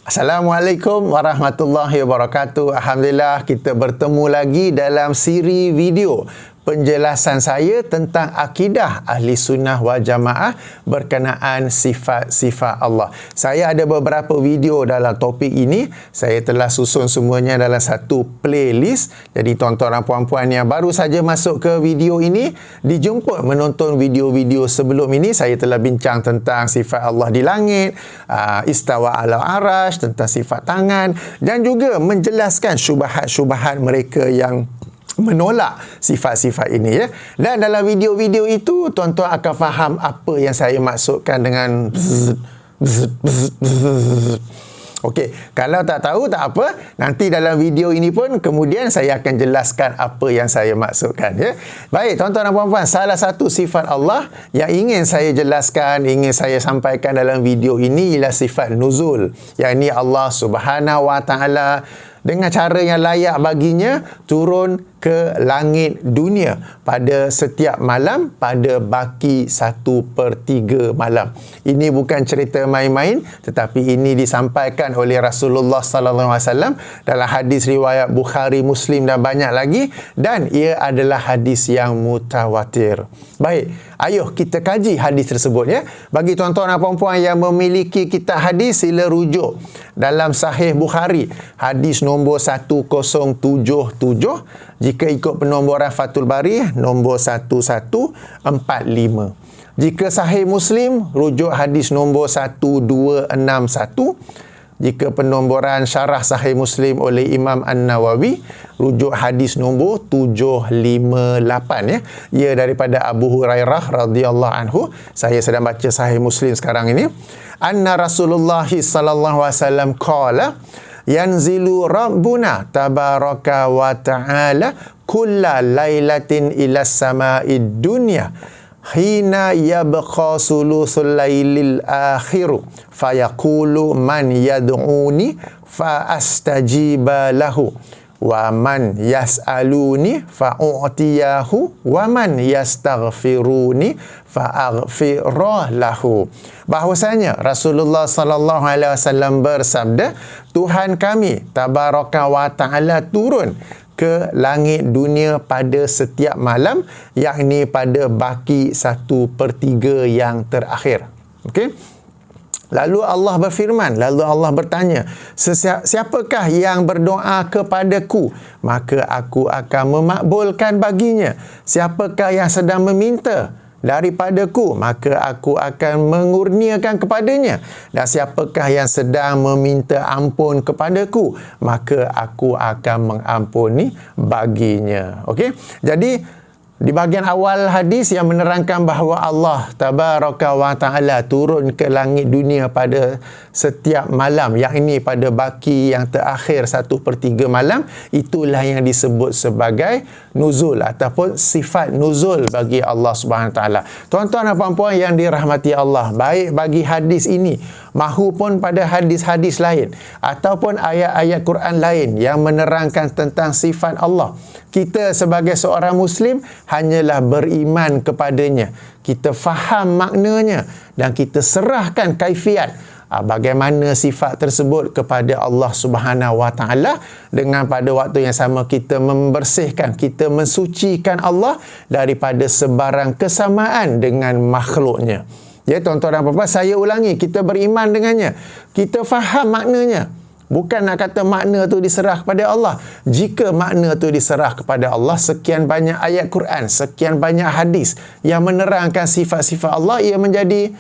Assalamualaikum warahmatullahi wabarakatuh. Alhamdulillah, kita bertemu lagi dalam siri video penjelasan saya tentang akidah Ahli Sunnah wal Jamaah berkenaan sifat-sifat Allah. Saya ada beberapa video dalam topik ini. Saya telah susun semuanya dalam satu playlist. Jadi tuan-tuan dan puan-puan yang baru saja masuk ke video ini, dijemput menonton video-video sebelum ini. Saya telah bincang tentang sifat Allah di langit, istawa ala arash, tentang sifat tangan, dan juga menjelaskan syubhat-syubhat mereka yang menolak sifat-sifat ini, ya. Dan dalam video-video itu tuan-tuan akan faham apa yang saya maksudkan dengan Okey, kalau tak tahu tak apa, nanti dalam video ini pun kemudian saya akan jelaskan apa yang saya maksudkan, ya. Baik, tuan-tuan dan puan-puan, salah satu sifat Allah yang ingin saya jelaskan, ingin saya sampaikan dalam video ini ialah sifat nuzul. Yang ini Allah Subhanahu wa taala dengan cara yang layak baginya turun ke langit dunia pada setiap malam pada baki 1/3 malam. Ini bukan cerita main-main, tetapi ini disampaikan oleh Rasulullah sallallahu alaihi wasallam dalam hadis riwayat Bukhari, Muslim dan banyak lagi, dan ia adalah hadis yang mutawatir. Baik, ayuh kita kaji hadis tersebut, ya. Bagi tuan-tuan dan puan-puan yang memiliki kitab hadis, sila rujuk dalam Sahih Bukhari hadis nombor 1077. Jika ikut penomboran Fathul Bari, nombor 1145. Jika Sahih Muslim, rujuk hadis nombor 1261. Jika penomboran Syarah Sahih Muslim oleh Imam An-Nawawi, rujuk hadis nombor 758, ya. Ia daripada Abu Hurairah radhiyallahu anhu. Saya sedang baca Sahih Muslim sekarang ini. Anna Rasulullah sallallahu alaihi wasallam qala yanzilu rabbuna tabaraka wa ta'ala kulla lailatin ila sama'id dunya hina yabqa sulusul lailil akhiru fayaqulu man yad'uni fa astajiba lahu wa man yas'aluni fa'u'tiyahu wa man yastaghfiruni fa'aghfira lahu. Bahwasanya Rasulullah sallallahu alaihi wasallam bersabda, Tuhan kami tabaraka wa ta'ala turun ke langit dunia pada setiap malam, yakni pada baki 1/3 yang terakhir. Okey. Lalu Allah berfirman, lalu Allah bertanya, siapakah yang berdoa kepadaku, maka aku akan memakbulkan baginya. Siapakah yang sedang meminta daripadaku, maka aku akan mengurniakan kepadanya. Dan siapakah yang sedang meminta ampun kepadaku, maka aku akan mengampuni baginya. Okey. Jadi di bahagian awal hadis yang menerangkan bahawa Allah tabaraka wa ta'ala turun ke langit dunia pada setiap malam, yakni pada baki yang terakhir 1/3 malam, itulah yang disebut sebagai nuzul ataupun sifat nuzul bagi Allah Subhanahu wa taala. Tuan-tuan dan puan-puan yang dirahmati Allah, baik bagi hadis ini mahupun pada hadis-hadis lain ataupun ayat-ayat Quran lain yang menerangkan tentang sifat Allah, kita sebagai seorang Muslim hanyalah beriman kepadanya. Kita faham maknanya dan kita serahkan kaifiat bagaimana sifat tersebut kepada Allah Subhanahu wa taala, dengan pada waktu yang sama kita membersihkan, kita mensucikan Allah daripada sebarang kesamaan dengan makhluknya. Ya tuan-tuan dan puan-puan, saya ulangi, kita beriman dengannya, kita faham maknanya. Bukan nak kata makna tu diserah kepada Allah. Jika makna tu diserah kepada Allah, sekian banyak ayat Quran, sekian banyak hadis yang menerangkan sifat-sifat Allah, ia menjadi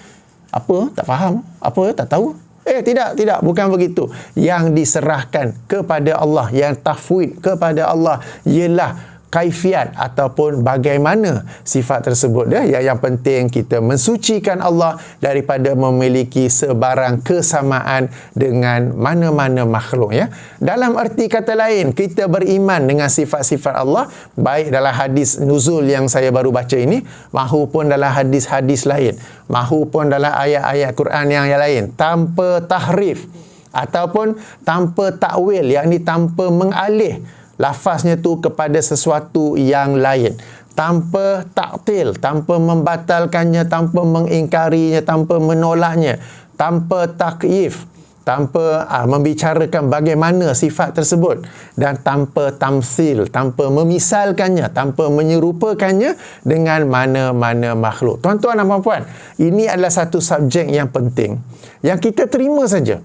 apa? Tak faham? Apa? Tak tahu? Tidak, bukan begitu. Yang diserahkan kepada Allah, yang tafwid kepada Allah ialah kaifiat ataupun bagaimana sifat tersebut, ya. Yang penting kita mensucikan Allah daripada memiliki sebarang kesamaan dengan mana-mana makhluk, ya. Dalam erti kata lain, kita beriman dengan sifat-sifat Allah, baik dalam hadis nuzul yang saya baru baca ini, mahupun dalam hadis-hadis lain, mahupun dalam ayat-ayat Quran yang lain, tanpa tahrif ataupun tanpa takwil, yakni tanpa mengalih lafaznya tu kepada sesuatu yang lain, tanpa taktil, tanpa membatalkannya, tanpa mengingkarinya, tanpa menolaknya, tanpa takyif, tanpa membicarakan bagaimana sifat tersebut, dan tanpa tamsil, tanpa memisalkannya, tanpa menyerupakannya dengan mana-mana makhluk. Tuan-tuan dan puan-puan, ini adalah satu subjek yang penting yang kita terima saja.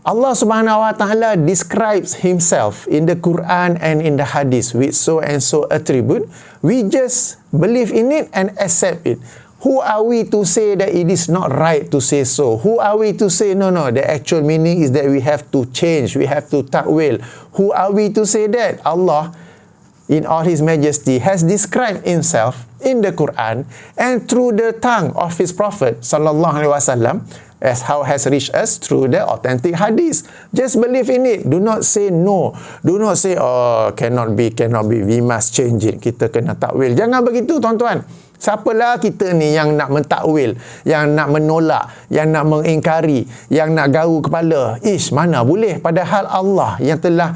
Allah Subhanahu wa taala describes himself in the Quran and in the hadith with so and so attribute. We just believe in it and accept it. Who are we to say that it is not right to say so? Who are we to say no, the actual meaning is that we have to change, we have to takwil? Who are we to say that? Allah in all His Majesty has described himself in the Quran and through the tongue of His Prophet sallallahu alaihi wasallam, as how has reached us through the authentic hadith. Just believe in it. Do not say no. Do not say, oh, cannot be. We must change it. Kita kena takwil. Jangan begitu, tuan-tuan. Siapalah kita ni yang nak mentakwil, yang nak menolak, yang nak mengingkari, yang nak gaul kepala. Mana boleh. Padahal Allah yang telah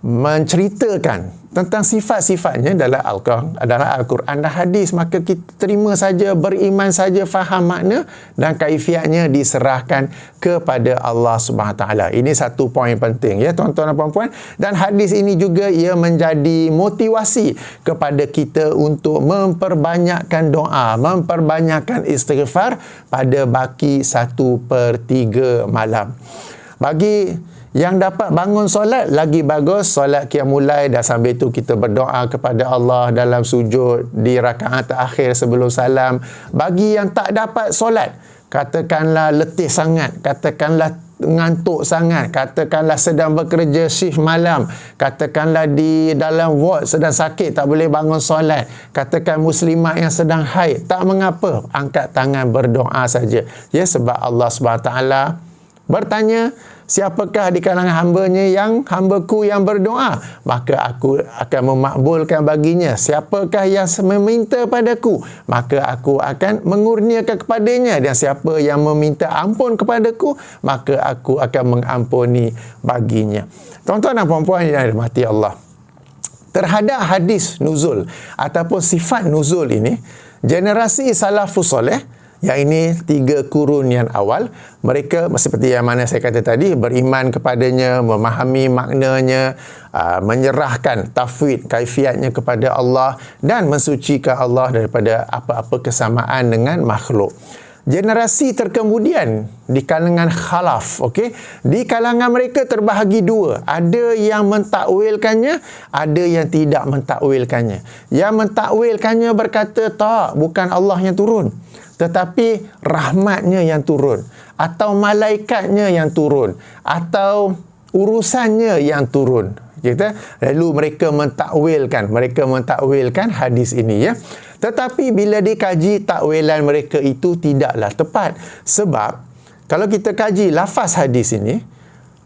menceritakan tentang sifat-sifatnya dalam Al-Quran dan hadis, maka kita terima saja, beriman saja, faham makna dan kaifiatnya diserahkan kepada Allah Subhanahu taala. Ini satu poin penting ya tuan-tuan dan puan-puan, dan hadis ini juga ia menjadi motivasi kepada kita untuk memperbanyakkan doa, memperbanyakkan istighfar pada baki 1/3 malam. Bagi yang dapat bangun solat, lagi bagus solat qiyamul lail, dan sambil itu kita berdoa kepada Allah dalam sujud di rakaat terakhir sebelum salam. Bagi yang tak dapat solat, katakanlah letih sangat, katakanlah ngantuk sangat, katakanlah sedang bekerja shift malam, katakanlah di dalam ward sedang sakit tak boleh bangun solat, katakan muslimat yang sedang haid, tak mengapa, angkat tangan berdoa saja ya, sebab Allah SWT bertanya, siapakah di kalangan hambanya yang hambaku yang berdoa, maka aku akan memakbulkan baginya. Siapakah yang meminta padaku, maka aku akan mengurniakan kepadanya. Dan siapa yang meminta ampun kepadaku, maka aku akan mengampuni baginya. Tuan-tuan dan puan-puan yang dirahmati Allah, terhadap hadis nuzul ataupun sifat nuzul ini, generasi salafus soleh, yang ini 3 kurun yang awal, mereka seperti yang mana saya kata tadi, beriman kepadanya, memahami maknanya, menyerahkan tafwid kaifiatnya kepada Allah dan mensucikan Allah daripada apa-apa kesamaan dengan makhluk. Generasi terkemudian di kalangan khalaf, okey, di kalangan mereka terbahagi 2. Ada yang mentakwilkannya, ada yang tidak mentakwilkannya. Yang mentakwilkannya berkata, tak, bukan Allah yang turun, tetapi rahmatnya yang turun, atau malaikatnya yang turun, atau urusannya yang turun. Lalu mereka mentakwilkan hadis ini ya. Tetapi bila dikaji, takwilan mereka itu tidaklah tepat. Sebab kalau kita kaji lafaz hadis ini,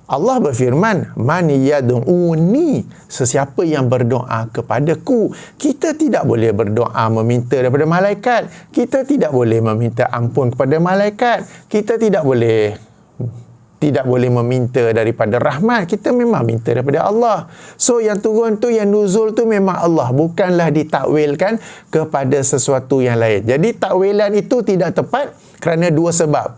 Allah berfirman, man yad'uni, sesiapa yang berdoa kepadaku. Kita tidak boleh berdoa meminta daripada malaikat, kita tidak boleh meminta ampun kepada malaikat, kita tidak boleh meminta daripada rahmat, kita memang minta daripada Allah. So yang turun tu, yang nuzul tu memang Allah, bukanlah ditakwilkan kepada sesuatu yang lain. Jadi takwilan itu tidak tepat kerana 2 sebab.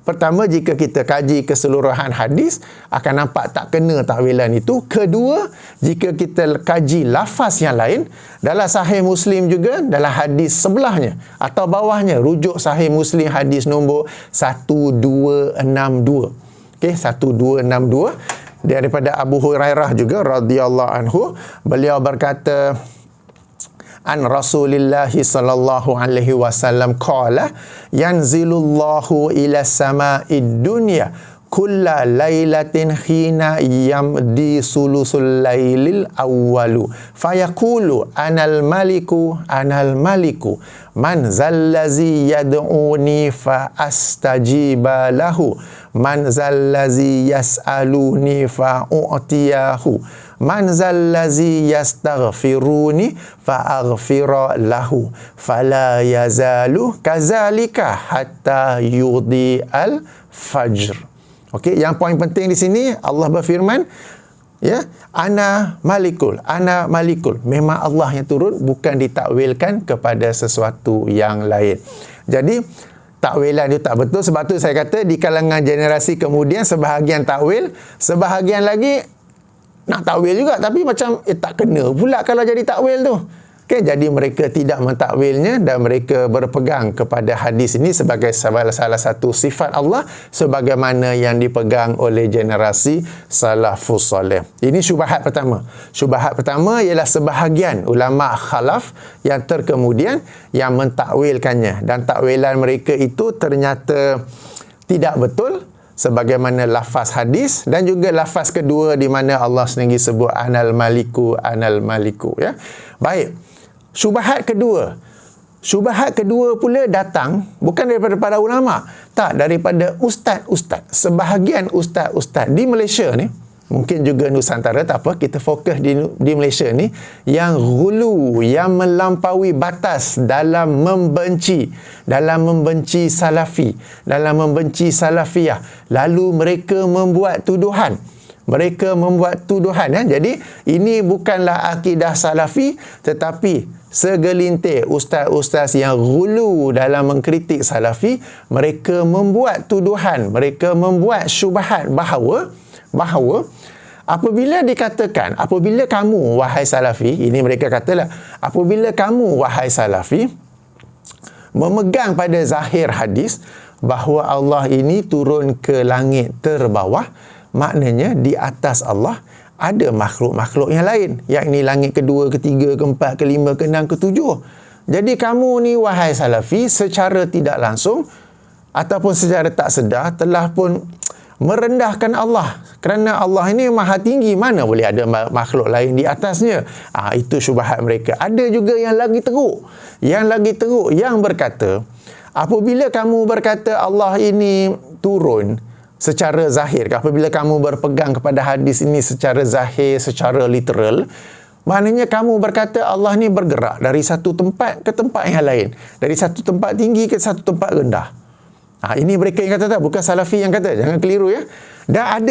Pertama, jika kita kaji keseluruhan hadis, akan nampak tak kena takwilan itu. Kedua, jika kita kaji lafaz yang lain, dalam Sahih Muslim juga, dalam hadis sebelahnya atau bawahnya, rujuk Sahih Muslim hadis nombor 1262. Okey, 1262. Daripada Abu Hurairah juga radhiyallahu anhu, beliau berkata, an Rasulillahi sallallahu alaihi wasallam qala yanzilullahu ila sama'id dunya kulla lailatin khina yamdi sulusul lailil awwalu fayaqulu anal maliku man zallazi yad'uni fa astajiba lahu man zallazi yas'aluni fa u'tiyahu man zallazi yastaghfiruni fa aghfira lahu fala yazalu kazalika hatta yudi al fajr. Okey, yang poin penting di sini Allah berfirman, Ya, ana malikul, ana malikul. Memang Allah yang turun, bukan ditakwilkan kepada sesuatu yang lain. Jadi takwilan itu tak betul. Sebab tu saya kata di kalangan generasi kemudian sebahagian takwil, sebahagian lagi nak takwil juga, tapi macam tak kena pula kalau jadi takwil tu. Okay, jadi mereka tidak mentakwilnya dan mereka berpegang kepada hadis ini sebagai salah satu sifat Allah sebagaimana yang dipegang oleh generasi salafus soleh. Ini syubhat pertama. Syubhat pertama ialah sebahagian ulama khalaf yang terkemudian yang mentakwilkannya, dan takwilan mereka itu ternyata tidak betul sebagaimana lafaz hadis dan juga lafaz kedua di mana Allah sendiri sebut anal maliku, anal maliku, ya. Baik. Syubhat kedua pula datang bukan daripada para ulama, tak, daripada ustaz-ustaz. Sebahagian ustaz-ustaz di Malaysia ni, mungkin juga Nusantara, tak apa, kita fokus di Malaysia ni, yang ghulu, yang melampaui batas dalam membenci salafi, dalam membenci salafiyah. Lalu mereka membuat tuduhan. Jadi ini bukanlah akidah salafi, tetapi segelintir ustaz-ustaz yang ghulu dalam mengkritik salafi, mereka membuat tuduhan, mereka membuat syubhat bahawa apabila kamu wahai salafi, ini mereka katalah, apabila kamu wahai salafi memegang pada zahir hadis bahawa Allah ini turun ke langit terbawah, maknanya di atas Allah ada makhluk-makhluk yang lain, yakni langit kedua, ketiga, keempat, kelima, keenam, ketujuh. Jadi kamu ni wahai salafi secara tidak langsung ataupun secara tak sedar telah pun merendahkan Allah, kerana Allah ini maha tinggi, mana boleh ada makhluk lain di atasnya. Itu syubhat mereka. Ada juga yang lagi teruk yang berkata, apabila kamu berkata Allah ini turun secara zahir, apabila kamu berpegang kepada hadis ini secara zahir, secara literal, maknanya kamu berkata Allah ni bergerak dari satu tempat ke tempat yang lain, dari satu tempat tinggi ke satu tempat rendah. Ini mereka yang kata, tak, bukan salafi yang kata, jangan keliru, ya. Dan ada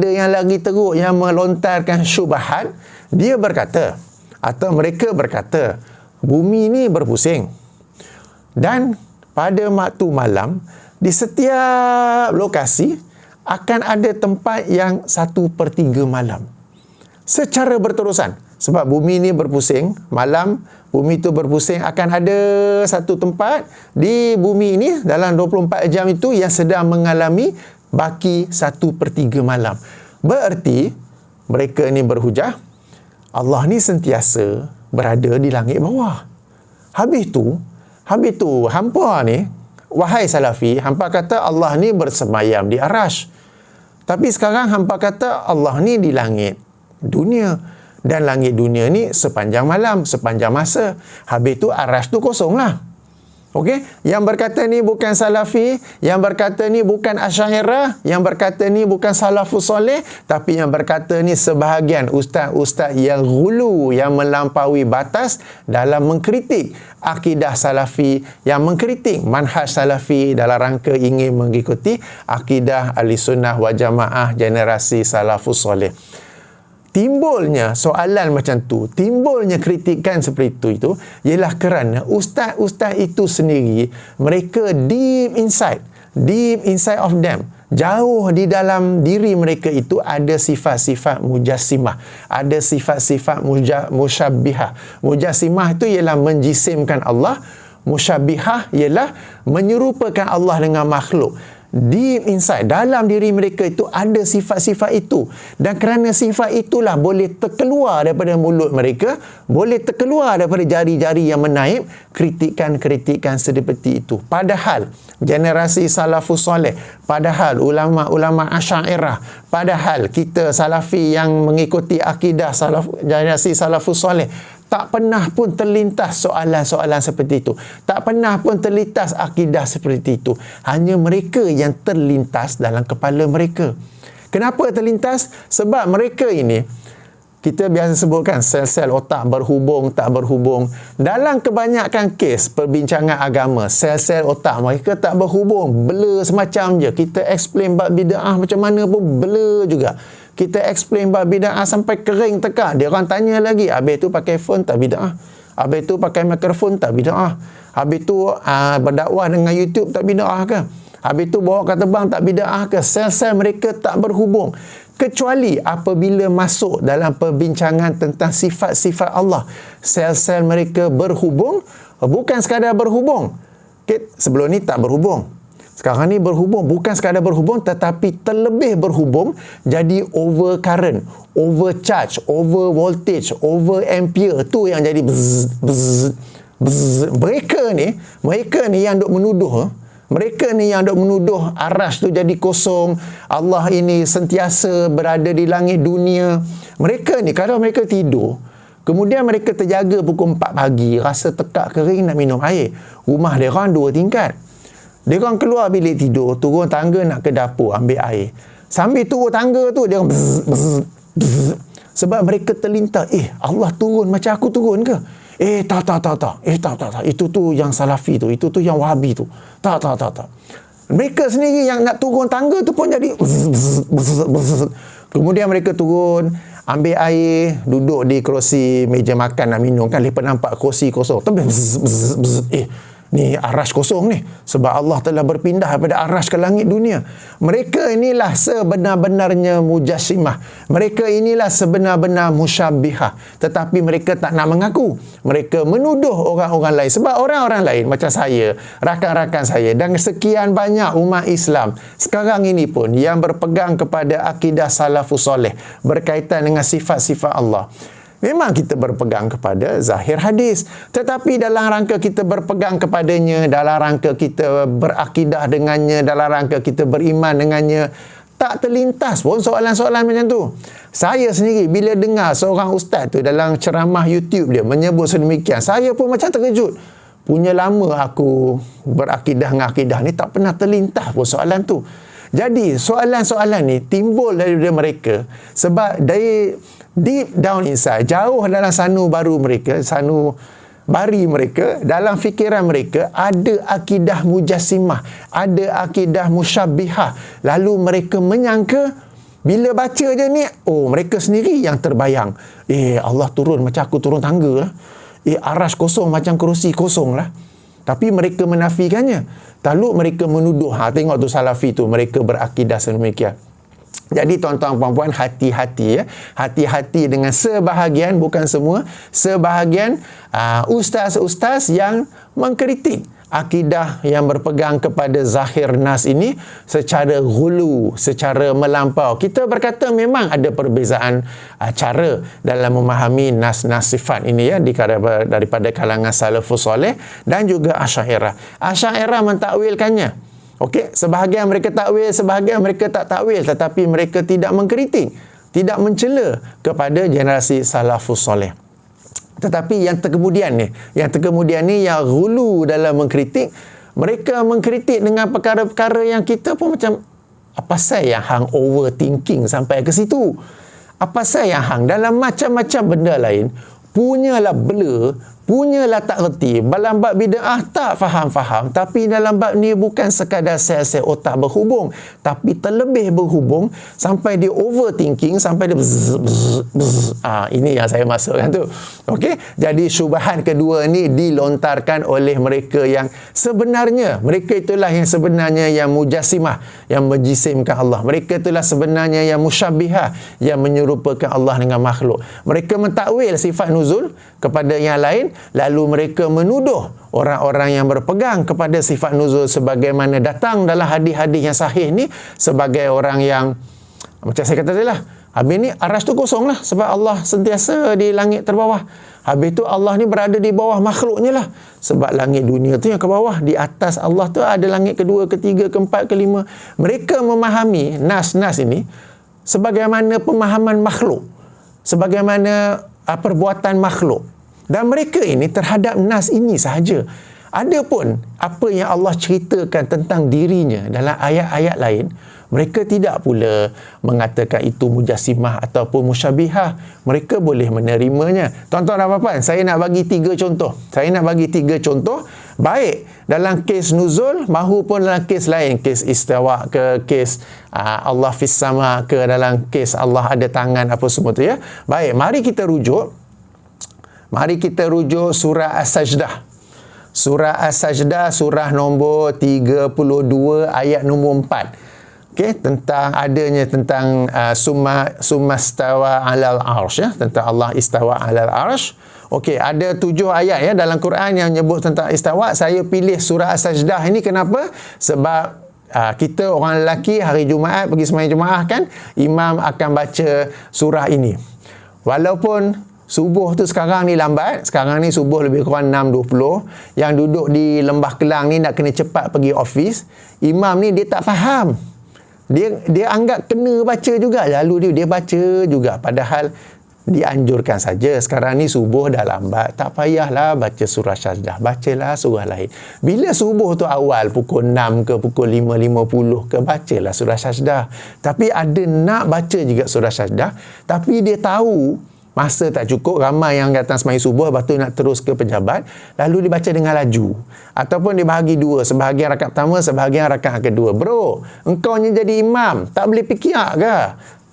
yang lagi teruk yang melontarkan syubhat. Dia berkata, atau mereka berkata, bumi ni berpusing, dan pada waktu malam di setiap lokasi akan ada tempat yang 1/3 malam secara berterusan. Sebab bumi ni berpusing, malam bumi tu berpusing, akan ada satu tempat di bumi ini dalam 24 jam itu yang sedang mengalami baki 1/3 malam. Bererti mereka ni berhujah Allah ni sentiasa berada di langit bawah. Habis tu hampa ni, wahai salafi, hampa kata Allah ni bersemayam di arasy. Tapi sekarang hampa kata Allah ni di langit dunia. Dan langit dunia ni sepanjang malam, sepanjang masa. Habis tu arasy tu kosong lah. Okey? Yang berkata ni bukan salafi, yang berkata ni bukan Asy'ariyah, yang berkata ni bukan salafus soleh, tapi yang berkata ni sebahagian ustaz-ustaz yang ghulu, yang melampaui batas dalam mengkritik akidah salafi, yang mengkritik manhaj salafi dalam rangka ingin mengikuti akidah Ahlussunnah wal Jamaah generasi salafus soleh. Timbulnya soalan macam tu, timbulnya kritikan seperti itu ialah kerana ustaz-ustaz itu sendiri, mereka deep inside of them, jauh di dalam diri mereka itu ada sifat-sifat mujassimah, ada sifat-sifat musyabbihah. Mujassimah itu ialah menjisimkan Allah, musyabbihah ialah menyerupakan Allah dengan makhluk. Deep inside, dalam diri mereka itu ada sifat-sifat itu, dan kerana sifat itulah boleh terkeluar daripada mulut mereka, boleh terkeluar daripada jari-jari yang menaip kritikan-kritikan seperti itu. Padahal generasi salafus soleh, padahal ulama-ulama Asy'ariyah, padahal kita salafi yang mengikuti akidah generasi salafus soleh, tak pernah pun terlintas soalan-soalan seperti itu. Tak pernah pun terlintas akidah seperti itu. Hanya mereka yang terlintas dalam kepala mereka. Kenapa terlintas? Sebab mereka ini, kita biasa sebutkan sel-sel otak berhubung, tak berhubung. Dalam kebanyakan kes perbincangan agama, sel-sel otak mereka tak berhubung. Blur semacam je. Kita explain bab bid'ah macam mana pun blur juga. Kita explain bab bid'ah sampai kering tekak. Dia orang tanya lagi, habis tu pakai phone tak bid'ah? Habis tu pakai mikrofon tak bid'ah? Habis tu berdakwah dengan YouTube tak bid'ah ke? Habis tu bawa kat terbang tak bid'ah ke? Sel-sel mereka tak berhubung. Kecuali apabila masuk dalam perbincangan tentang sifat-sifat Allah, sel-sel mereka berhubung. Bukan sekadar berhubung. Okay, sebelum ni tak berhubung. Sekarang ni berhubung, bukan sekadar berhubung tetapi terlebih berhubung, jadi over current, overcharge, over voltage, over ampere. Tu yang jadi bzz, bzz, bzz. Mereka ni yang duk menuduh, mereka ni yang duk menuduh arasy tu jadi kosong, Allah ini sentiasa berada di langit dunia. Mereka ni kalau mereka tidur, kemudian mereka terjaga pukul 4 pagi, rasa tekak kering nak minum air. Rumah dia orang 2 tingkat. Dia orang keluar bilik tidur, turun tangga nak ke dapur ambil air. Sambil turun tangga tu, dia orang bzz, bzz, bzz. Sebab mereka terlintas, Allah turun macam aku turun ke? Tak. Tak. Itu tu yang Salafi tu, itu tu yang Wahabi tu. Tak. Mereka sendiri yang nak turun tangga tu pun jadi bzz, bzz, bzz, bzz. Kemudian mereka turun, ambil air, duduk di kerusi meja makan nak minum, kan lepas nampak kerusi kosong. Tapi bzz, bzz, bzz. Ni arasy kosong ni, sebab Allah telah berpindah daripada arasy ke langit dunia. Mereka inilah sebenar-benarnya mujassimah. Mereka inilah sebenar-benar musyabbihah. Tetapi mereka tak nak mengaku. Mereka menuduh orang-orang lain. Sebab orang-orang lain macam saya, rakan-rakan saya dan sekian banyak umat Islam sekarang ini pun yang berpegang kepada akidah salafus soleh berkaitan dengan sifat-sifat Allah, memang kita berpegang kepada zahir hadis. Tetapi dalam rangka kita berpegang kepadanya, dalam rangka kita berakidah dengannya, dalam rangka kita beriman dengannya, tak terlintas pun soalan-soalan macam tu. Saya sendiri bila dengar seorang ustaz tu dalam ceramah YouTube dia menyebut sedemikian, saya pun macam terkejut. Punya lama aku berakidah dengan akidah ni, tak pernah terlintas pun soalan tu. Jadi soalan-soalan ni timbul daripada mereka sebab dari deep down inside, jauh dalam sanubari mereka, dalam fikiran mereka ada akidah mujassimah, ada akidah musyabbihah. Lalu mereka menyangka bila baca je ni, mereka sendiri yang terbayang, Allah turun macam aku turun tangga lah, arasy kosong macam kerusi kosong lah. Tapi mereka menafikannya. Lalu mereka menuduh, tengok tu Salafi tu, mereka berakidah sedemikian. Jadi tuan-tuan puan-puan, hati-hati ya. Hati-hati dengan sebahagian, bukan semua, sebahagian ustaz-ustaz yang mengkritik akidah yang berpegang kepada zahir nas ini secara ghulu, secara melampau. Kita berkata memang ada perbezaan cara dalam memahami nas-nas sifat ini ya, daripada kalangan salafus soleh dan juga Asy'ariyah. Asy'ariyah mentakwilkannya. Okey, sebahagian mereka takwil, sebahagian mereka tak takwil, tetapi mereka tidak mengkritik, tidak mencela kepada generasi salafus soleh. Tetapi yang terkemudian ni yang ghulu dalam mengkritik, mereka mengkritik dengan perkara-perkara yang kita pun macam, apa saya yang hang overthinking sampai ke situ? Apa saya yang hang dalam macam-macam benda lain punyalah blur, punyalah tak reti, dalam bab bid'ah tak faham-faham, tapi dalam bab ni bukan sekadar sel-sel otak berhubung, tapi terlebih berhubung sampai dia overthinking, sampai dia bzz, bzz, bzz. Ini yang saya masukkan tu. Okey, jadi syubhat kedua ni dilontarkan oleh mereka yang sebenarnya, mereka itulah yang sebenarnya yang mujassimah, yang menjisimkan Allah. Mereka itulah sebenarnya yang musyabbihah, yang menyerupakan Allah dengan makhluk. Mereka mentakwil sifat nuzul kepada yang lain, lalu mereka menuduh orang-orang yang berpegang kepada sifat nuzul sebagaimana datang dalam hadis-hadis yang sahih ni sebagai orang yang, macam saya kata tadi lah, habis ni arasy tu kosong lah sebab Allah sentiasa di langit terbawah. Habis tu Allah ni berada di bawah makhluknya lah, sebab langit dunia tu yang ke bawah, di atas Allah tu ada langit kedua, ketiga, keempat, kelima. Mereka memahami nas-nas ini sebagaimana pemahaman makhluk, sebagaimana perbuatan makhluk. Dan mereka ini terhadap nas ini sahaja. Adapun apa yang Allah ceritakan tentang dirinya dalam ayat-ayat lain, mereka tidak pula mengatakan itu mujassimah ataupun musyabihah. Mereka boleh menerimanya. Tuan-tuan dan puan-puan, saya nak bagi 3 contoh. Baik dalam kes nuzul maupun dalam kes lain, kes istiwa ke, kes Allah fis sama ke, dalam kes Allah ada tangan apa semua tu ya. Baik, mari kita rujuk surah As-Sajdah. Surah As-Sajdah, surah nombor 32 ayat nombor 4. Tentang summa stawa alal arsh ya, tentang Allah istawa alal arsh. Okey, ada 7 ayat ya dalam Quran yang menyebut tentang istawa. Saya pilih surah As-Sajdah ini kenapa? Sebab kita orang lelaki hari Jumaat pergi sembahyang Jumaat kan, imam akan baca surah ini. Walaupun subuh tu sekarang ni lambat, sekarang ni subuh lebih kurang 6.20, yang duduk di Lembah Kelang ni nak kena cepat pergi office, imam ni dia tak faham. Dia anggap kena baca juga, lalu dia baca juga, padahal dianjurkan saja. Sekarang ni subuh dah lambat, tak payahlah baca surah Sajdah, bacalah surah lain. Bila subuh tu awal pukul 6 ke pukul 5.50 ke, bacalah surah Sajdah. Tapi ada nak baca juga surah Sajdah, tapi dia tahu masa tak cukup, ramai yang datang sembahyang subuh, lepas tu nak terus ke pejabat, lalu dibaca dengan laju. Ataupun dibahagi 2, sebahagian rakaat pertama, sebahagian rakaat kedua. Bro, engkau ni jadi imam, tak boleh fikir ke?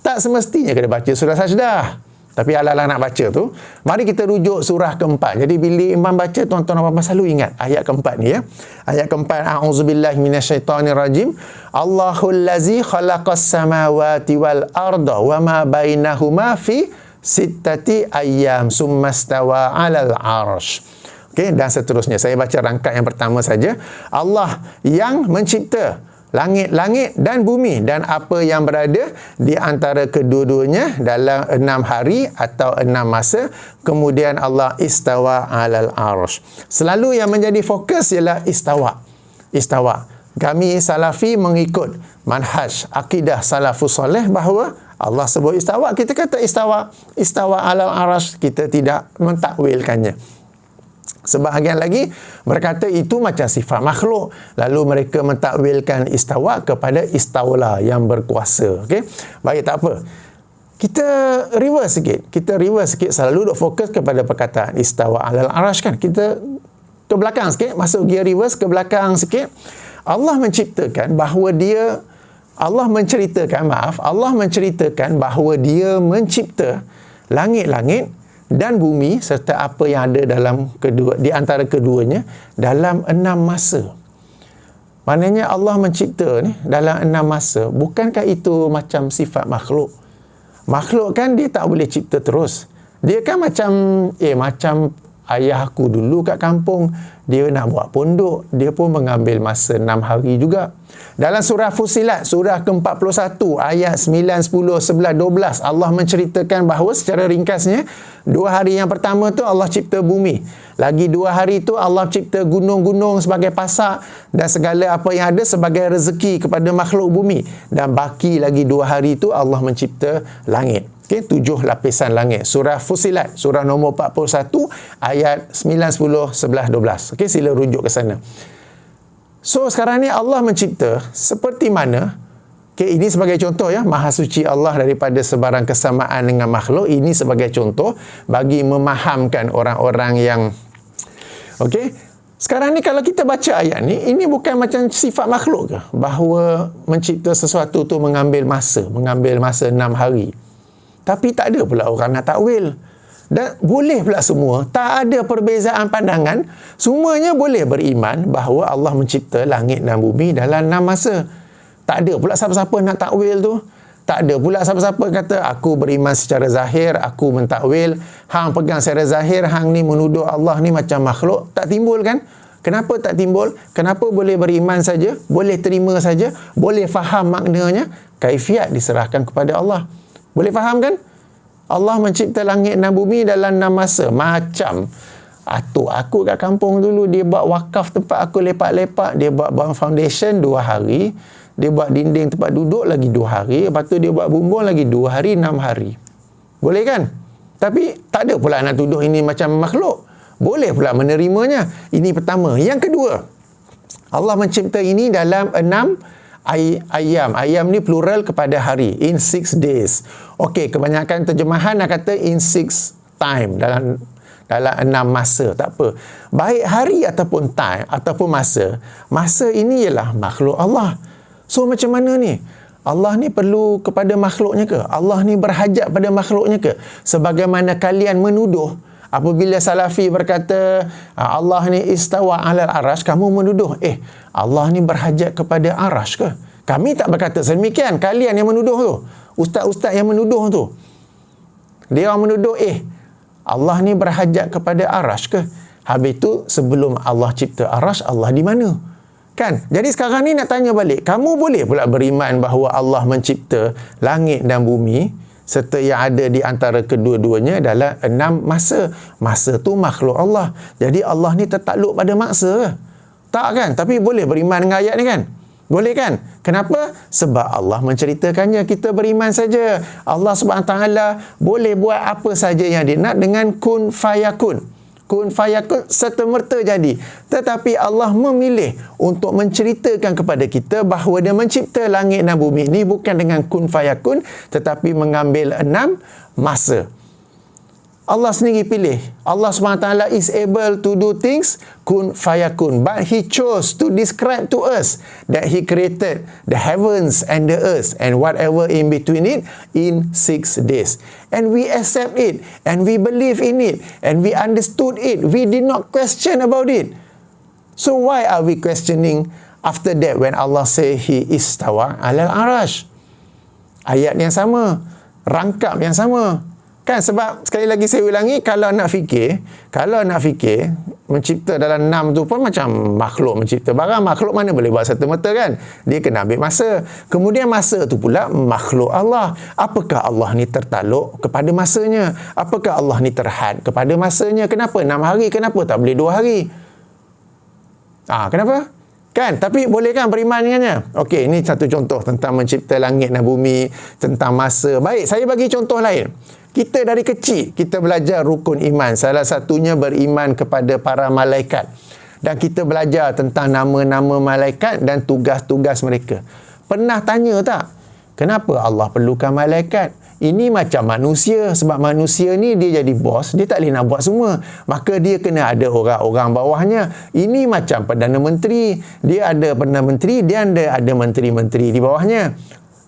Tak semestinya kena baca surah Sajdah. Tapi ala-ala nak baca tu, mari kita rujuk surah keempat. Jadi bila imam baca, tuan-tuan dan puan-puan selalu ingat ayat keempat ni ya. Ayat keempat, a'udzubillahi minasyaitonirrajim. Allahul ladzi khalaqas samawati wal arda wa ma bainahuma fi sittati ayyam summa stawa 'alal 'arsy. Okey, dan seterusnya. Saya baca rangkap yang pertama saja. Allah yang mencipta langit-langit dan bumi dan apa yang berada di antara kedua-duanya dalam 6 hari atau 6 masa. Kemudian Allah istawa 'alal 'arsy. Selalu yang menjadi fokus ialah istawa. Kami Salafi mengikut manhaj akidah salafus soleh bahawa Allah sebut istawa, kita kata istawa alal arasy, kita tidak mentakwilkannya. Sebahagian lagi berkata itu macam sifat makhluk, lalu mereka mentakwilkan istawa kepada istawla yang berkuasa. Okey, baik, tak apa, kita reverse sikit, selalu duk fokus kepada perkataan istawa alal arasy kan. Kita ke belakang sikit, masuk gear reverse ke belakang sikit. Allah menceritakan bahawa Allah menceritakan bahawa dia mencipta langit-langit dan bumi serta apa yang ada di antara keduanya dalam 6 masa. Maknanya Allah mencipta ni dalam 6 masa. Bukankah itu macam sifat makhluk? Makhluk kan dia tak boleh cipta terus. Dia kan macam ayah aku dulu kat kampung, dia nak buat pondok, dia pun mengambil masa 6 hari juga. Dalam surah Fussilat, surah ke-41, ayat 9, 10, 11, 12, Allah menceritakan bahawa secara ringkasnya, 2 hari yang pertama tu Allah cipta bumi. Lagi 2 hari tu Allah cipta gunung-gunung sebagai pasak dan segala apa yang ada sebagai rezeki kepada makhluk bumi. Dan baki lagi 2 hari tu Allah mencipta langit. Okey, 7 lapisan langit. Surah Fussilat, surah nombor 41, ayat 9, 10, 11, 12. Okey, sila rujuk ke sana. So, sekarang ni Allah mencipta seperti mana, okey, ini sebagai contoh ya, Maha Suci Allah daripada sebarang kesamaan dengan makhluk. Ini sebagai contoh bagi memahamkan orang-orang yang, okey, sekarang ni kalau kita baca ayat ni, ini bukan macam sifat makhluk ke? Bahawa mencipta sesuatu tu mengambil masa 6 hari. Tapi tak ada pula orang nak takwil. Dan boleh pula semua, tak ada perbezaan pandangan, semuanya boleh beriman bahawa Allah mencipta langit dan bumi dalam 6 masa. Tak ada pula siapa-siapa nak takwil tu. Tak ada pula siapa-siapa kata aku beriman secara zahir, aku mentakwil, hang pegang secara zahir, hang ni menuduh Allah ni macam makhluk. Tak timbul kan? Kenapa tak timbul? Kenapa boleh beriman saja, boleh terima saja, boleh faham maknanya? Kaifiat diserahkan kepada Allah. Boleh faham kan? Allah mencipta langit dan bumi dalam 6 masa. Macam atuk aku kat kampung dulu, dia buat wakaf tempat aku lepak-lepak, dia buat bangun foundation 2 hari, dia buat dinding tempat duduk lagi 2 hari, lepas tu dia buat bumbung lagi 2 hari, 6 hari. Boleh kan? Tapi tak ada pula nak tuduh ini macam makhluk. boleh pula menerimanya. Ini pertama. Yang kedua, Allah mencipta ini dalam 6 ayam. Ayam ni plural kepada hari. In 6 days. Okey, kebanyakan terjemahan nak kata in 6 time. Dalam 6 masa. Tak apa. Baik hari ataupun time ataupun masa. Masa ini ialah makhluk Allah. So macam mana ni? Allah ni perlu kepada makhluknya ke? Allah ni berhajat pada makhluknya ke? Sebagaimana kalian menuduh, apabila Salafi berkata Allah ni istawa alal arash, kamu menuduh, Allah ni berhajat kepada arash ke? Kami tak berkata sedemikian. Kalian yang menuduh tu. Ustaz-ustaz yang menuduh tu. Dia orang menuduh, Allah ni berhajat kepada arash ke? Habis tu, sebelum Allah cipta arash, Allah di mana? Kan? Jadi sekarang ni nak tanya balik, kamu boleh pula beriman bahawa Allah mencipta langit dan bumi serta yang ada di antara kedua-duanya adalah 6 masa. Masa tu makhluk Allah. Jadi Allah ni tertakluk pada masa ke? Tak kan? Tapi boleh beriman dengan ayat ni kan? Boleh kan? Kenapa? Sebab Allah menceritakannya, kita beriman saja. Allah SWT boleh buat apa saja yang dia nak dengan kun fayakun. Kun fayakun serta-merta jadi. Tetapi Allah memilih untuk menceritakan kepada kita bahawa dia mencipta langit dan bumi ini bukan dengan kun fayakun, tetapi mengambil 6 masa. Allah sendiri pilih. Allah SWT is able to do things kun fayakun. But He chose to describe to us that He created the heavens and the earth and whatever in between it in 6 days. And we accept it. And we believe in it. And we understood it. We did not question about it. So why are we questioning after that when Allah say He istawa alal arash? Ayat yang sama. Rangkap yang sama. Kan, sebab sekali lagi saya ulangi, kalau nak fikir mencipta dalam 6 tu pun macam makhluk mencipta barang. Makhluk mana boleh buat serta-merta kan? Dia kena ambil masa. Kemudian masa tu pula makhluk Allah. Apakah Allah ni tertakluk kepada masanya? Apakah Allah ni terhad kepada masanya? Kenapa 6 hari? Kenapa tak boleh 2 hari? Kenapa? Kan? Tapi boleh kan beriman dengannya? Okey, ini satu contoh tentang mencipta langit dan bumi, tentang masa. Baik, saya bagi contoh lain. Kita dari kecil, kita belajar rukun iman. Salah satunya beriman kepada para malaikat. Dan kita belajar tentang nama-nama malaikat dan tugas-tugas mereka. Pernah tanya tak? Kenapa Allah perlukan malaikat? Ini macam manusia. Sebab manusia ni dia jadi bos, dia tak boleh nak buat semua. Maka dia kena ada orang-orang bawahnya. Ini macam Perdana Menteri. Dia ada Perdana Menteri, dia ada menteri-menteri di bawahnya.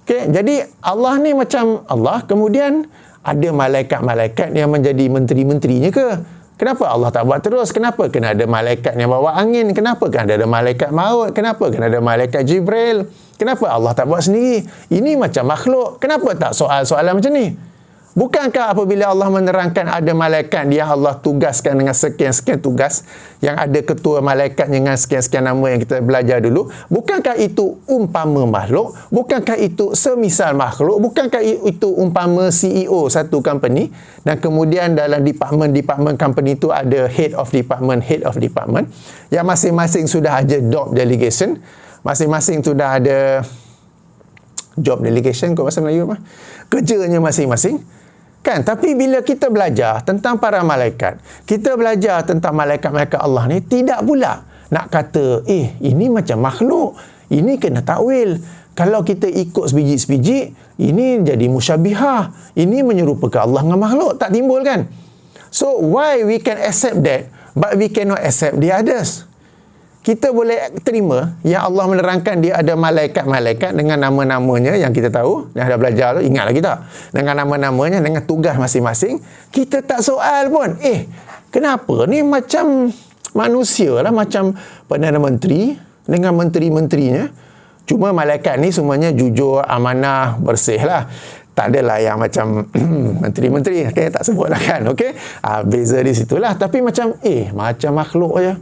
Okay? Jadi Allah ni macam Allah, kemudian ada malaikat-malaikat yang menjadi menteri-menterinya ke? Kenapa Allah tak buat terus? Kenapa kena ada malaikat yang bawa angin? Kenapa kena ada malaikat maut? Kenapa kena ada malaikat Jibril? Kenapa Allah tak buat sendiri? Ini macam makhluk. Kenapa tak soalan macam ni? Bukankah apabila Allah menerangkan ada malaikat yang Allah tugaskan dengan sekian-sekian tugas, yang ada ketua malaikat dengan sekian-sekian nama yang kita belajar dulu, bukankah itu umpama makhluk? Bukankah itu semisal makhluk? Bukankah itu umpama CEO satu company, dan kemudian dalam department company itu ada head of department, yang masing-masing sudah ada job delegation, masing-masing sudah ada job delegation, kau bahasa Melayu apa? Kerjanya masing-masing. Kan? Tapi bila kita belajar tentang para malaikat, kita belajar tentang malaikat-malaikat Allah ni, tidak pula nak kata, ini macam makhluk, ini kena takwil. Kalau kita ikut sebiji-sebiji, ini jadi musyabihah, ini menyerupakan Allah dengan makhluk. Tak timbul kan? So, why we can accept that, but we cannot accept the others? Kita boleh terima yang Allah menerangkan dia ada malaikat-malaikat dengan nama-namanya yang kita tahu, yang dah belajar tu, ingat lagi tak? Dengan nama-namanya, dengan tugas masing-masing. Kita tak soal pun. Kenapa ni macam manusia lah, macam Perdana Menteri dengan menteri-menterinya. Cuma malaikat ni semuanya jujur, amanah, bersih lah. Tak adalah yang macam menteri-menteri. Okay, tak sebut lah kan. Okay? Beza di situlah. Tapi macam, macam makhluk je.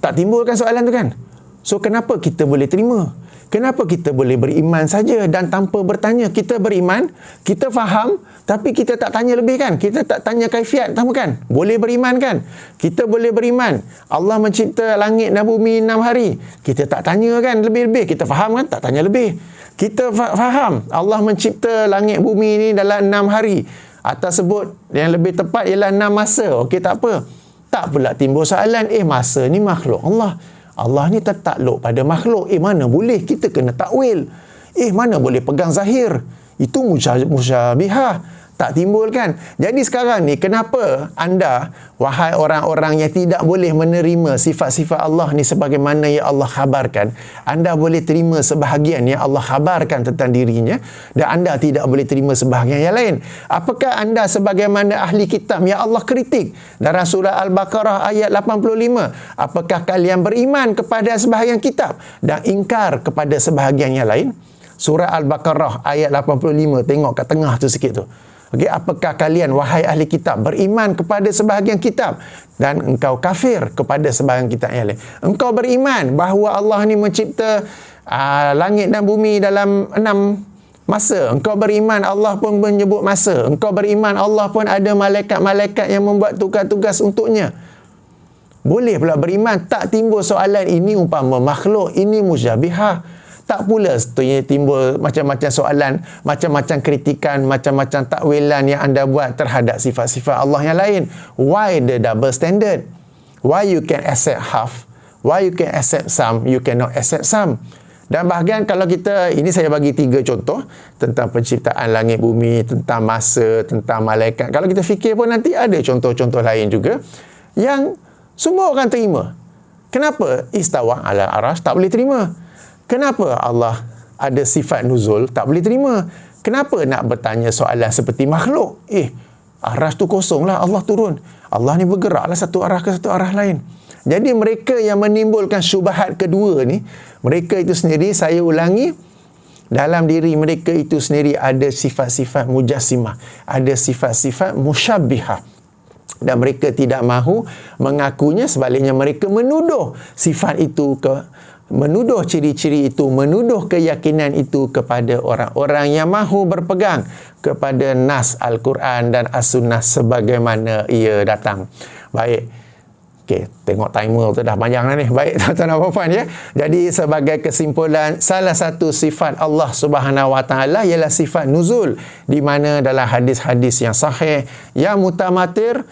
Tak timbulkan soalan tu kan? So, kenapa kita boleh terima? Kenapa kita boleh beriman saja dan tanpa bertanya? Kita beriman, kita faham, tapi kita tak tanya lebih kan? Kita tak tanya kaifiat, tahu kan? Boleh beriman kan? Kita boleh beriman. Allah mencipta langit dan bumi 6 hari. Kita tak tanya kan lebih-lebih? Kita faham kan? Tak tanya lebih. Kita faham Allah mencipta langit bumi ni dalam 6 hari. Atau sebut yang lebih tepat ialah 6 masa. Okey, tak apa. Tak pula timbul soalan, masa ni makhluk Allah. Allah ni tertakluk pada makhluk. Mana boleh kita kena takwil. Mana boleh pegang zahir. Itu musyabihah. Tak timbul kan? Jadi sekarang ni kenapa anda, wahai orang-orang yang tidak boleh menerima sifat-sifat Allah ni sebagaimana yang Allah khabarkan, anda boleh terima sebahagian yang Allah khabarkan tentang dirinya dan anda tidak boleh terima sebahagian yang lain? Apakah anda sebagaimana ahli kitab yang Allah kritik dalam surah Al-Baqarah ayat 85? Apakah kalian beriman kepada sebahagian kitab dan ingkar kepada sebahagian yang lain? Surah Al-Baqarah ayat 85, tengok kat tengah tu sikit tu. Okey, apakah kalian wahai ahli kitab beriman kepada sebahagian kitab dan engkau kafir kepada sebahagian kitab yang lain? Engkau beriman bahawa Allah ni mencipta langit dan bumi dalam 6 masa. Engkau beriman Allah pun menyebut masa. Engkau beriman Allah pun ada malaikat-malaikat yang membuat tugas-tugas untuknya. Boleh pula beriman, tak timbul soalan ini umpama makhluk, ini musyabihah. Tak pula timbul macam-macam soalan, macam-macam kritikan, macam-macam takwilan yang anda buat terhadap sifat-sifat Allah yang lain. Why the double standard? Why you can accept half? Why you can accept some, you cannot accept some? Dan bahagian kalau kita, ini saya bagi 3 contoh tentang penciptaan langit bumi, tentang masa, tentang malaikat. Kalau kita fikir pun nanti ada contoh-contoh lain juga yang semua orang terima. Kenapa istawa ala arasy tak boleh terima? Kenapa Allah ada sifat nuzul tak boleh terima? Kenapa nak bertanya soalan seperti makhluk? Arasy tu kosong lah, Allah turun. Allah ni bergeraklah satu arah ke satu arah lain. Jadi mereka yang menimbulkan syubhat kedua ni, mereka itu sendiri, saya ulangi, dalam diri mereka itu sendiri ada sifat-sifat mujassimah, ada sifat-sifat musyabbihah. Dan mereka tidak mahu mengakunya, sebaliknya mereka menuduh sifat itu menuduh ciri-ciri itu, menuduh keyakinan itu kepada orang-orang yang mahu berpegang kepada nas Al-Quran dan As-Sunnah sebagaimana ia datang. Baik. Okey, tengok timer tu dah panjang dah ni. Baik, tuan-tuan dan puan-puan ya. Jadi sebagai kesimpulan, salah satu sifat Allah Subhanahu Wa Taala ialah sifat nuzul, di mana dalam hadis-hadis yang sahih, yang mutawatir,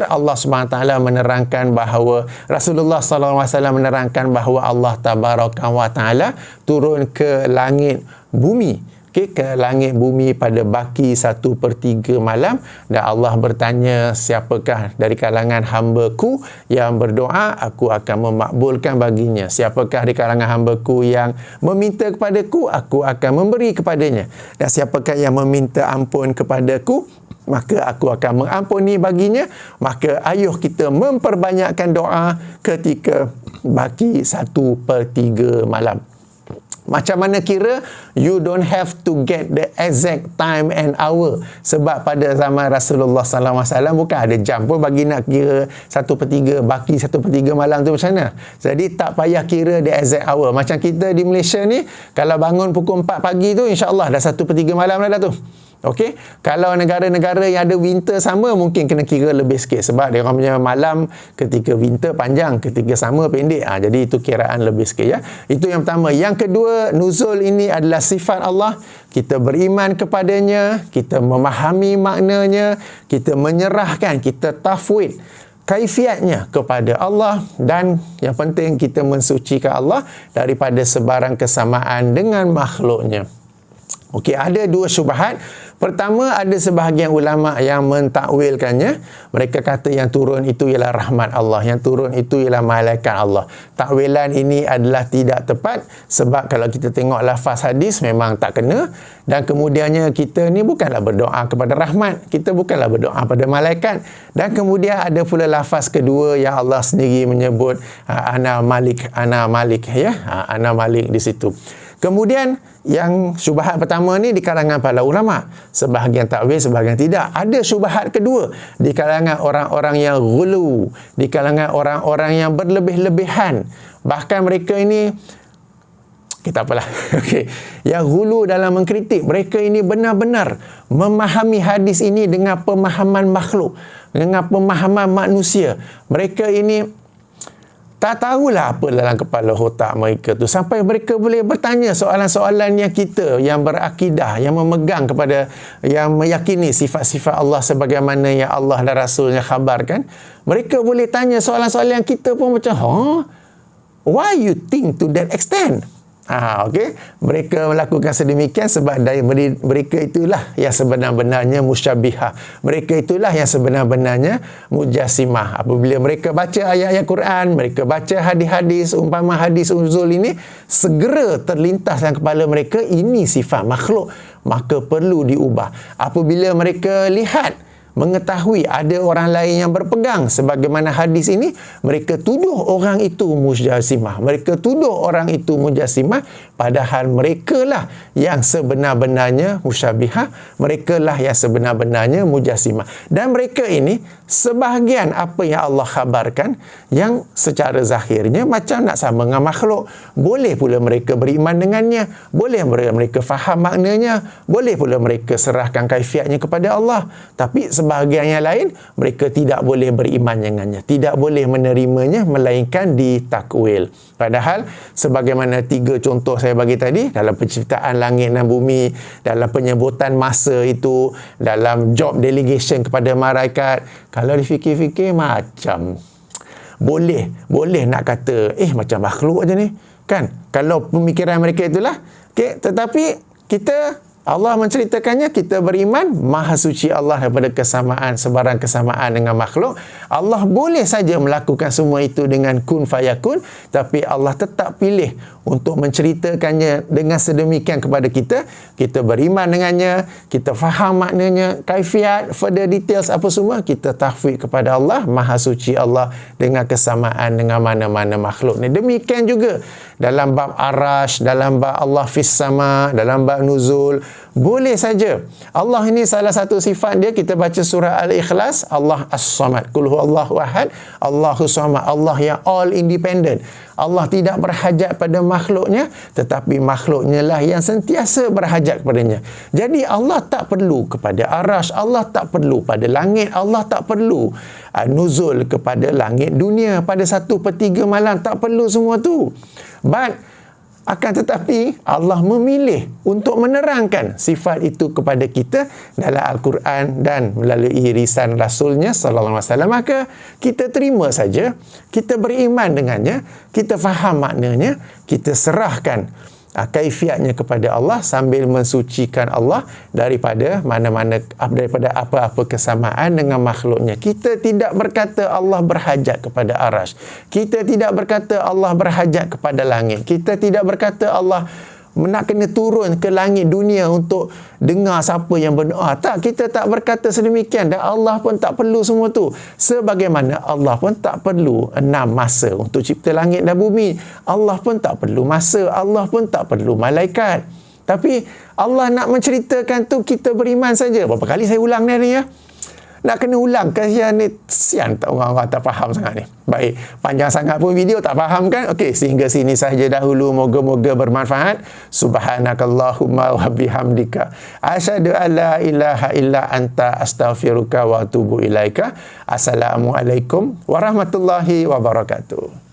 Allah Subhanahu Wa Taala menerangkan bahawa Rasulullah sallallahu alaihi wasallam menerangkan bahawa Allah Tabaraka Wa Taala turun ke langit bumi, ke langit bumi pada baki 1/3 malam, dan Allah bertanya, siapakah dari kalangan hamba-Ku yang berdoa, Aku akan memakbulkan baginya. Siapakah di kalangan hamba-Ku yang meminta kepada-Ku, Aku akan memberi kepadanya. Dan siapakah yang meminta ampun kepada-Ku, maka Aku akan mengampuni baginya. Maka ayuh kita memperbanyakkan doa ketika baki 1/3 malam. Macam mana kira? You don't have to get the exact time and hour. Sebab pada zaman Rasulullah SAW bukan ada jam pun bagi nak kira 1/3, baki 1/3 malam tu macam mana. Jadi tak payah kira the exact hour. Macam kita di Malaysia ni, kalau bangun pukul 4 pagi tu, insyaAllah dah 1/3 malam dah tu. Okey, kalau negara-negara yang ada winter sama, mungkin kena kira lebih sikit sebab dia orang punya malam ketika winter panjang, ketika summer pendek. Jadi itu kiraan lebih sikit ya. Itu yang pertama. Yang kedua, nuzul ini adalah sifat Allah. Kita beriman kepadanya, kita memahami maknanya, kita menyerahkan, kita tafwid kaifiatnya kepada Allah, dan yang penting kita mensucikan Allah daripada sebarang kesamaan dengan makhluknya. Okey, ada 2 syubhat. Pertama, ada sebahagian ulama yang mentakwilkannya. Mereka kata yang turun itu ialah rahmat Allah, yang turun itu ialah malaikat Allah. Takwilan ini adalah tidak tepat sebab kalau kita tengok lafaz hadis memang tak kena, dan kemudiannya kita ni bukanlah berdoa kepada rahmat, kita bukanlah berdoa pada malaikat. Dan kemudian ada pula lafaz kedua yang Allah sendiri menyebut ana malik ya, ana malik di situ. Kemudian yang syubhat pertama ni di kalangan para ulama, sebahagian takwil, sebahagian tidak. Ada syubhat kedua di kalangan orang-orang yang ghulu, di kalangan orang-orang yang berlebih-lebihan. Bahkan mereka ini, kita apalah, okey, yang ghulu dalam mengkritik. Mereka ini benar-benar memahami hadis ini dengan pemahaman makhluk, dengan pemahaman manusia. Mereka ini tak tahulah apa dalam kepala otak mereka tu, sampai mereka boleh bertanya soalan-soalan yang kita yang berakidah, yang memegang kepada, yang meyakini sifat-sifat Allah sebagaimana yang Allah dan Rasulnya khabarkan. Mereka boleh tanya soalan-soalan yang kita pun macam, why you think to that extent? Okey. Mereka melakukan sedemikian sebab daya mereka itulah yang sebenar-benarnya musyabbihah. Mereka itulah yang sebenar-benarnya mujassimah. Apabila mereka baca ayat-ayat Quran, mereka baca hadis-hadis, umpama hadis nuzul ini, segera terlintas dalam kepala mereka ini sifat makhluk, maka perlu diubah. Apabila mereka lihat, mengetahui ada orang lain yang berpegang sebagaimana hadis ini, mereka tuduh orang itu mujassimah. Mereka tuduh orang itu mujassimah, padahal merekalah yang sebenar-benarnya musyabbihah, merekalah yang sebenar-benarnya mujassimah. Dan mereka ini sebahagian apa yang Allah khabarkan yang secara zahirnya macam nak sama dengan makhluk. Boleh pula mereka beriman dengannya, boleh mereka faham maknanya, boleh pula mereka serahkan kaifiatnya kepada Allah. Tapi sebahagian yang lain, mereka tidak boleh beriman dengannya, tidak boleh menerimanya, melainkan ditakwil. Padahal sebagaimana 3 contoh saya bagi tadi, dalam penciptaan langit dan bumi, dalam penyebutan masa itu, dalam job delegation kepada malaikat, kalau difikir-fikir macam boleh nak kata macam makhluk aja ni kan, kalau pemikiran mereka itulah. Tetapi kita, Allah menceritakannya, kita beriman maha suci Allah daripada kesamaan, sebarang kesamaan dengan makhluk. Allah boleh saja melakukan semua itu dengan kun fayakun, tapi Allah tetap pilih untuk menceritakannya dengan sedemikian kepada kita. Kita beriman dengannya, kita faham maknanya, kaifiat, further details apa semua, kita tahfiz kepada Allah, maha suci Allah dengan kesamaan dengan mana-mana makhluk ni. Demikian juga dalam bab arash, dalam bab Allah fis sama, dalam bab nuzul, boleh saja. Allah ini salah satu sifat dia, kita baca surah Al-Ikhlas, Allah As-Samad, Qul huwallahu ahad, Allahu Samad, Allah yang all independent. Allah tidak berhajat pada makhluknya, tetapi makhluknya lah yang sentiasa berhajat kepadanya. Jadi Allah tak perlu kepada arash, Allah tak perlu pada langit, Allah tak perlu nuzul kepada langit dunia pada 1/3 malam, tak perlu semua tu. Akan tetapi Allah memilih untuk menerangkan sifat itu kepada kita dalam Al-Quran dan melalui irisan Rasulnya sallallahu alaihi wasallam. Maka kita terima saja, kita beriman dengannya, kita faham maknanya, kita serahkan kaifiatnya kepada Allah sambil mensucikan Allah daripada mana-mana, daripada apa-apa kesamaan dengan makhluknya. Kita tidak berkata Allah berhajat kepada arash, kita tidak berkata Allah berhajat kepada langit, kita tidak berkata Allah nak kena turun ke langit dunia untuk dengar siapa yang berdoa. Tak, kita tak berkata sedemikian, dan Allah pun tak perlu semua tu. Sebagaimana Allah pun tak perlu 6 masa untuk cipta langit dan bumi. Allah pun tak perlu masa, Allah pun tak perlu malaikat. Tapi Allah nak menceritakan tu, kita beriman saja. Berapa kali saya ulang ni ya? Nak kena ulang, kasihan ni, kesian tak orang-orang tak faham sangat ni. Baik, panjang sangat pun video tak faham kan? Okey, sehingga sini sahaja dahulu, moga-moga bermanfaat. Subhanakallahumma wa bihamdika asyhadu an la ilaha illa anta astaghfiruka wa atubu ilaika. Assalamualaikum warahmatullahi wabarakatuh.